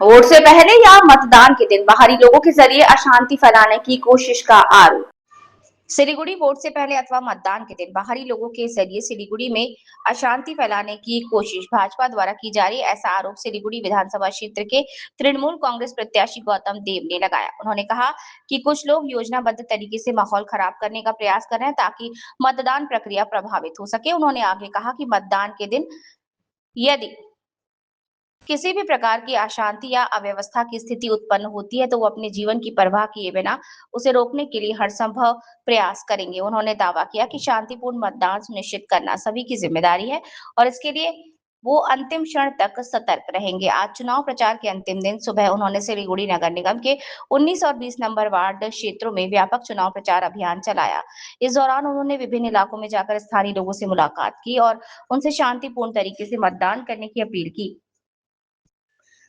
Vote से पहले या मतदान के दिन बाहरी लोगों के जरिए अशांति फैलाने की कोशिश का आरोप। सिलीगुड़ी वोट से पहले अथवा मतदान के दिन बाहरी लोगों के जरिए सिलीगुड़ी में अशांति फैलाने की कोशिश भाजपा द्वारा की जा रही है, ऐसा आरोप सिलीगुड़ी विधानसभा क्षेत्र के तृणमूल कांग्रेस प्रत्याशी गौतम देव ने लगाया। उन्होंने कहा कि कुछ लोग योजनाबद्ध तरीके से माहौल खराब करने का प्रयास कर रहे हैं ताकि मतदान प्रक्रिया प्रभावित हो सके। उन्होंने आगे कहा कि मतदान के दिन यदि किसी भी प्रकार की अशांति या अव्यवस्था की स्थिति उत्पन्न होती है तो वो अपने जीवन की परवाह किए बिना उसे रोकने के लिए हर संभव प्रयास करेंगे। उन्होंने दावा किया कि शांतिपूर्ण मतदान सुनिश्चित करना सभी की जिम्मेदारी है और इसके लिए वो अंतिम क्षण तक सतर्क रहेंगे। आज चुनाव प्रचार के अंतिम दिन सुबह उन्होंने सिलीगुड़ी नगर निगम के 19 और 20 नंबर वार्ड क्षेत्रों में व्यापक चुनाव प्रचार अभियान चलाया। इस दौरान उन्होंने विभिन्न इलाकों में जाकर स्थानीय लोगों से मुलाकात की और उनसे शांतिपूर्ण तरीके से मतदान करने की अपील की।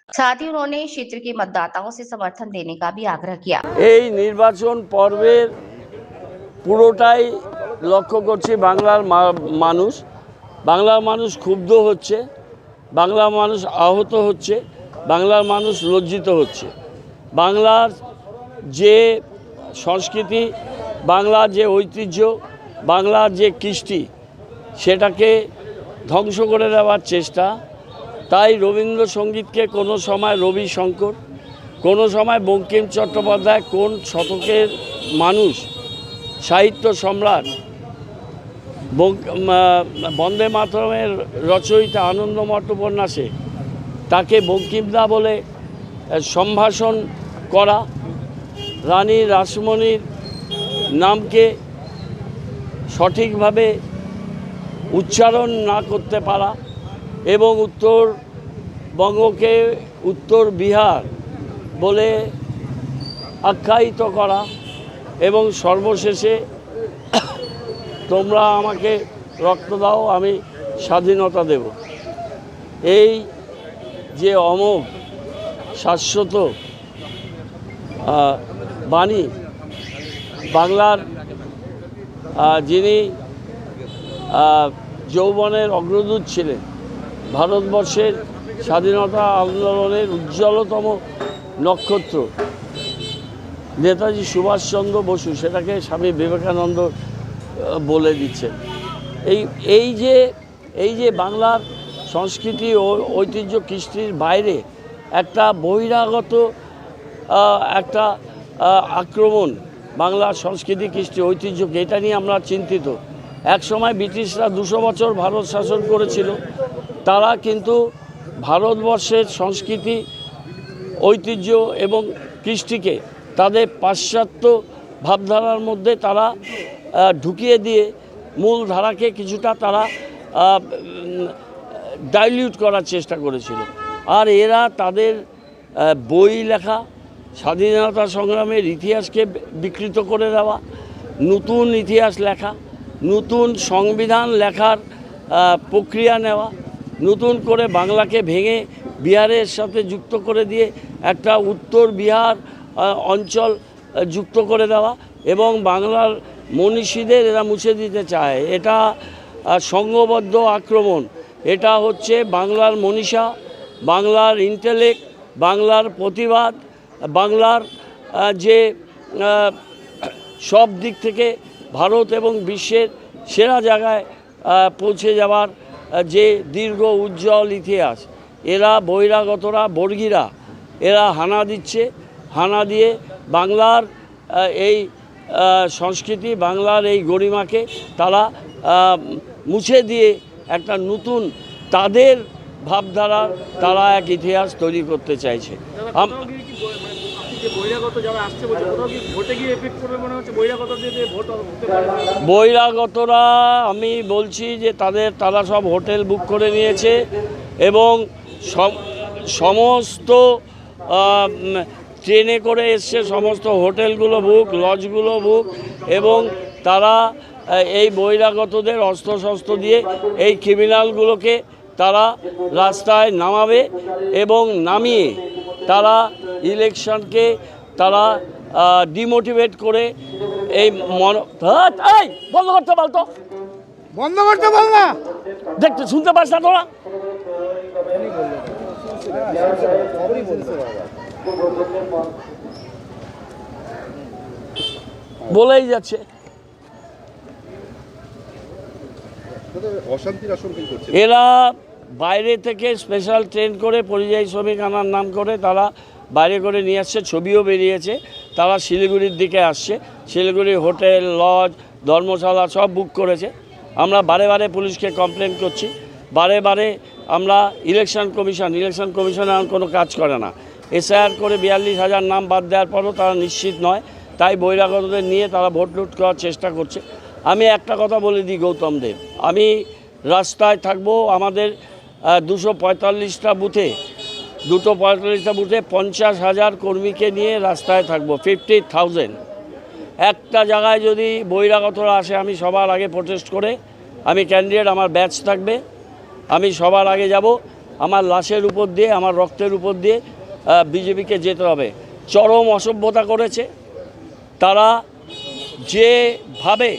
साथ ही उन्होंने क्षेत्र के मतदाताओं से समर्थन देने का भी आग्रह किया। এই নির্বাচন পর্বের পুরোটাই লক্ষ্য করছি বাংলার মানুষ ক্ষুব্ধ হচ্ছে, বাংলার মানুষ আহত হচ্ছে, বাংলার মানুষ লজ্জিত হচ্ছে। বাংলার যে সংস্কৃতি, বাংলার যে ঐতিহ্য, বাংলার যে কৃষ্টি সেটাকে ধ্বংস করে দেওয়ার চেষ্টা। তাই রবীন্দ্রসঙ্গীতকে কোনো সময় রবি শঙ্কর, কোনো সময় বঙ্কিম চট্টোপাধ্যায়, কোন শতকের মানুষ সাহিত্য সম্রাট বন্দে মাতরমের রচয়িতা আনন্দমঠ উপন্যাসে তাকে বঙ্কিমদা বলে সম্ভাষণ করা, রানী রাসমণির নামকে সঠিকভাবে উচ্চারণ না করতে পারা এবং উত্তরবঙ্গকে উত্তর বিহার বলে আখ্যায়িত করা এবং সর্বশেষে তোমরা আমাকে রক্ত দাও আমি স্বাধীনতা দেব, এই যে অমোঘ শাশ্বত বাণী বাংলার যিনি যৌবনের অগ্রদূত ছিলেন, ভারতবর্ষের স্বাধীনতা আন্দোলনের উজ্জ্বলতম নক্ষত্র নেতাজি সুভাষচন্দ্র বসু, সেটাকে স্বামী বিবেকানন্দ বলে দিচ্ছেন। এই যে বাংলার সংস্কৃতি ও ঐতিহ্য কৃষ্টির বাইরে একটা বহিরাগত একটা আক্রমণ বাংলার সংস্কৃতি কৃষ্টি ঐতিহ্যকে, এটা নিয়ে আমরা চিন্তিত। একসময় ব্রিটিশরা 200 বছর ভারত শাসন করেছিল, তারা কিন্তু ভারতবর্ষের সংস্কৃতি ঐতিহ্য এবং কৃষ্টিকে তাদের পাশ্চাত্য ভাবধারার মধ্যে তারা ঢুকিয়ে দিয়ে মূল ধারাকে কিছুটা তারা ডাইলিউট করার চেষ্টা করেছিল। আর এরা তাদের বই লেখা, স্বাধীনতা সংগ্রামের ইতিহাসকে বিকৃত করে দেওয়া, নতুন ইতিহাস লেখা, নতুন সংবিধান লেখার প্রক্রিয়া নেওয়া, নতুন করে বাংলাকে ভেঙে বিহারের সাথে যুক্ত করে দিয়ে একটা উত্তর বিহার অঞ্চল যুক্ত করে দেওয়া এবং বাংলার মনীষীদের এরা মুছে দিতে চায়। এটা সংঘবদ্ধ আক্রমণ। এটা হচ্ছে বাংলার মনীষা, বাংলার ইন্টেলেক্ট, বাংলার প্রতিবাদ, বাংলার যে সব দিক থেকে ভারত এবং বিশ্বের সেরা জায়গায় পৌঁছে যাওয়ার যে দীর্ঘ উজ্জ্বল ইতিহাস, এরা বহিরাগতরা, বর্গীরা এরা হানা দিচ্ছে। হানা দিয়ে বাংলার এই সংস্কৃতি, বাংলার এই গরিমাকে তারা মুছে দিয়ে একটা নতুন তাদের ভাবধারা তারা এক ইতিহাস তৈরি করতে চাইছে। বহিরাগতরা আমি বলছি যে তারা সব হোটেল বুক করে নিয়েছে এবং সমস্ত ট্রেনে করে এসছে, সমস্ত হোটেলগুলো বুক, লজগুলো বুক এবং তারা এই বহিরাগতদের অস্ত্রশস্ত্র দিয়ে এই ক্রিমিনালগুলোকে তারা রাস্তায় নামাবে এবং নামিয়ে তারা ইলেকশনকে তারা ডিমোটিভেট করে এই বন্ধ করতে বলতো, বন্ধ করতে বল না, দেখতে শুনতে পাস না তোরা। বলেই যাচ্ছে। অশান্তির আশঙ্কাই করছে। এরা বাইরে থেকে স্পেশাল ট্রেন করে পরিযায়ী শ্রমিক আনার নাম করে তারা বাইরে করে নিয়ে আসছে, ছবিও বেরিয়েছে। তারা শিলিগুড়ির দিকে আসছে, শিলিগুড়ি হোটেল, লজ, ধর্মশালা সব বুক করেছে। আমরা বারে বারে পুলিশকে কমপ্লেন করছি, বারে বারে আমরা ইলেকশন কমিশনে আর কোনো কাজ করে না। এসআইআর করে 42,000 নাম বাদ দেওয়ার পরও তারা নিশ্চিত নয়, তাই বহিরাগতদের নিয়ে তারা ভোট লুট করার চেষ্টা করছে। আমি একটা কথা বলে দিই গৌতম দেব, আমি রাস্তায় থাকবো। আমাদের 245টা বুথে 50,000 কর্মীকে নিয়ে রাস্তায় থাকবো, 50,000। একটা জায়গায় যদি বহিরাগতরা আসে, আমি সবার আগে প্রোটেস্ট করে, আমি ক্যান্ডিডেট, আমার ব্যাচ থাকবে, আমি সবার আগে যাব। আমার লাশের উপর দিয়ে, আমার রক্তের উপর দিয়ে বিজেপিকে যেতে হবে। চরম অসভ্যতা করেছে তারা, যেভাবে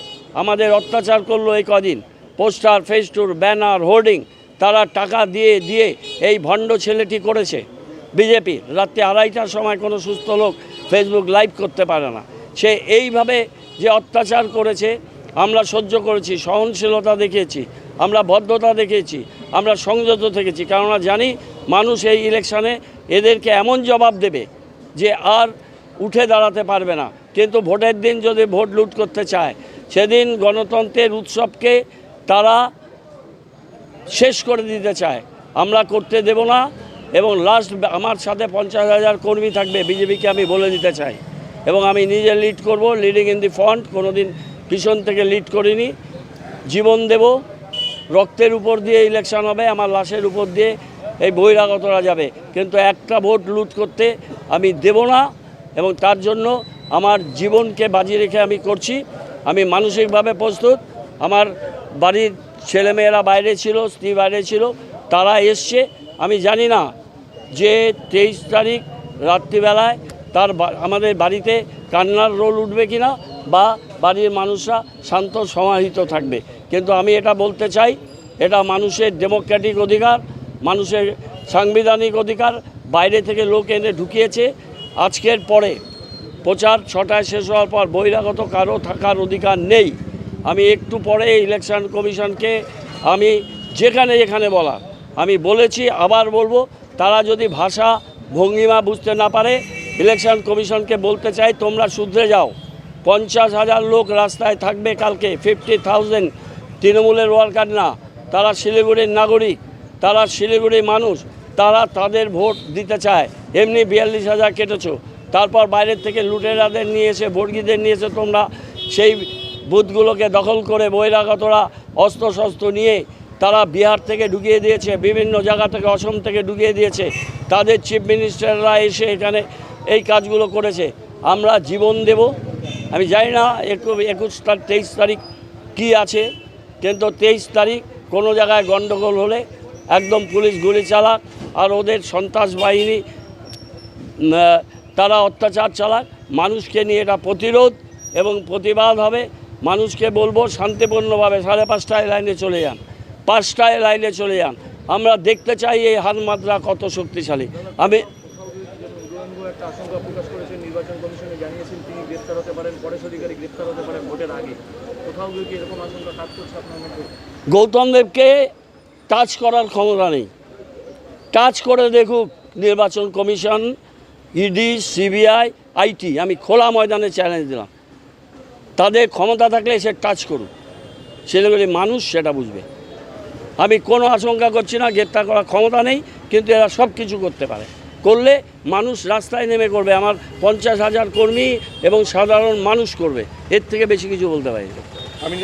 আমাদের অত্যাচার করলো এই কদিন, পোস্টার, ফেস্টুন, ব্যানার, হোর্ডিং তারা টাকা দিয়ে দিয়ে এই ভণ্ড ছেলেটি করেছে। বিজেপি রাত্রি 2:30টার সময় কোনো সুস্থ লোক ফেসবুক লাইভ করতে পারে না। সে এইভাবে যে অত্যাচার করেছে আমরা সহ্য করেছি, সহনশীলতা দেখিয়েছি, আমরা ভদ্রতা দেখিয়েছি, আমরা সংযত থেকেছি। কেননা জানি মানুষ এই ইলেকশানে এদেরকে এমন জবাব দেবে যে আর উঠে দাঁড়াতে পারবে না। কিন্তু ভোটের দিন যদি ভোট লুট করতে চায়, সেদিন গণতন্ত্রের উৎসবকে তারা শেষ করে দিতে চায়, আমরা করতে দেব না। এবং লাস্ট আমার সাথে 50,000 কর্মী থাকবে, বিজেপিকে আমি বলে দিতে চাই। এবং আমি নিজে লিড করব, লিডিং ইন দি ফ্রন্ট, কোনো দিন পিছন থেকে লিড করিনি। জীবন দেব, রক্তের উপর দিয়ে ইলেকশন হবে, আমার লাশের উপর দিয়ে এই বহিরাগতরা যাবে, কিন্তু একটা ভোট লুট করতে আমি দেব না। এবং তার জন্য আমার জীবনকে বাজি রেখে আমি করছি। আমি মানসিকভাবে প্রস্তুত। আমার বাড়ির ছেলেমেয়েরা বাইরে ছিল, স্ত্রী বাইরে ছিল, তারা এসছে। আমি জানি না যে 23 তারিখ রাত্রিবেলায় আমাদের বাড়িতে কান্নার রোল উঠবে কিনা, বা বাড়ির মানুষরা শান্ত সমাহিত থাকবে। কিন্তু আমি এটা বলতে চাই, এটা মানুষের ডেমোক্রেটিক অধিকার, মানুষের সাংবিধানিক অধিকার। বাইরে থেকে লোক এনে ঢুকিয়েছে। আজকের পরে প্রচার 6টায় শেষ হওয়ার পর বহিরাগত কারো থাকার অধিকার নেই। আমি একটু পরে ইলেকশন কমিশনকে আমি যেখানে বলা আমি বলেছি, আবার বলবো, তারা যদি ভাষা ভঙ্গিমা বুঝতে না পারে, ইলেকশন কমিশনকে বলতে চাই, তোমরা শুধরে যাও। 50,000 লোক রাস্তায় থাকবে কালকে, 50,000 তৃণমূলের ওয়ার্কার না, তারা শিলিগুড়ির নাগরিক, তারা শিলিগুড়ির মানুষ, তারা তাদের ভোট দিতে চায়। এমনি 42,000 কেটেছো, তারপর বাইরের থেকে লুটেরাদের নিয়ে এসে, ভর্গীদের নিয়ে এসে তোমরা সেই বুথগুলোকে দখল করে বহিরাগতরা অস্ত্রশস্ত্র নিয়ে তারা বিহার থেকে ঢুকিয়ে দিয়েছে, বিভিন্ন জায়গা থেকে, অসম থেকে ঢুকিয়ে দিয়েছে। তাদের চিফ মিনিস্টাররা এসে এখানে এই কাজগুলো করেছে। আমরা জীবন দেব। আমি জানি না 23 তারিখ কী আছে, কিন্তু 23 তারিখ কোনো জায়গায় গণ্ডগোল হলে একদম পুলিশ গুলি চালাক, আর ওদের সন্ত্রাস বাহিনী তারা অত্যাচার চালাক। মানুষকে নিয়ে এটা প্রতিরোধ এবং প্রতিবাদ হবে। মানুষকে বলবো শান্তিপূর্ণভাবে 5:30টায় লাইনে চলে যান, 5টায় লাইনে চলে যান। আমরা দেখতে চাই এই হাত মাত্রা কত শক্তিশালী। আমি একটা আশঙ্কা প্রকাশ করেছেন, নির্বাচন কমিশনে জানিয়েছেন তিনি গ্রেফতার হতে পারেন, পরেশ অধিকারী গ্রেফতার হতে পারেন ভোটের আগে। কোথাও গিয়ে কি এরকম আশঙ্কা কাজ করছে আপনার মধ্যে? গৌতম দেবকে টাচ করার ক্ষমতা নেই। টাচ করে দেখুক নির্বাচন কমিশন, ইডি, সিবিআই, আইটি। আমি খোলা ময়দানে চ্যালেঞ্জ দিলাম, তাদের ক্ষমতা থাকলে সে টাচ করুক, শিলিগুড়ির মানুষ সেটা বুঝবে। আমি কোনো আশঙ্কা করছি না, গ্রেপ্তার করার ক্ষমতা নেই, কিন্তু এরা সব কিছু করতে পারে। করলে মানুষ রাস্তায় নেমে করবে, আমার 50,000 কর্মী এবং সাধারণ মানুষ করবে। এর থেকে বেশি কিছু বলতে পারি না। আমি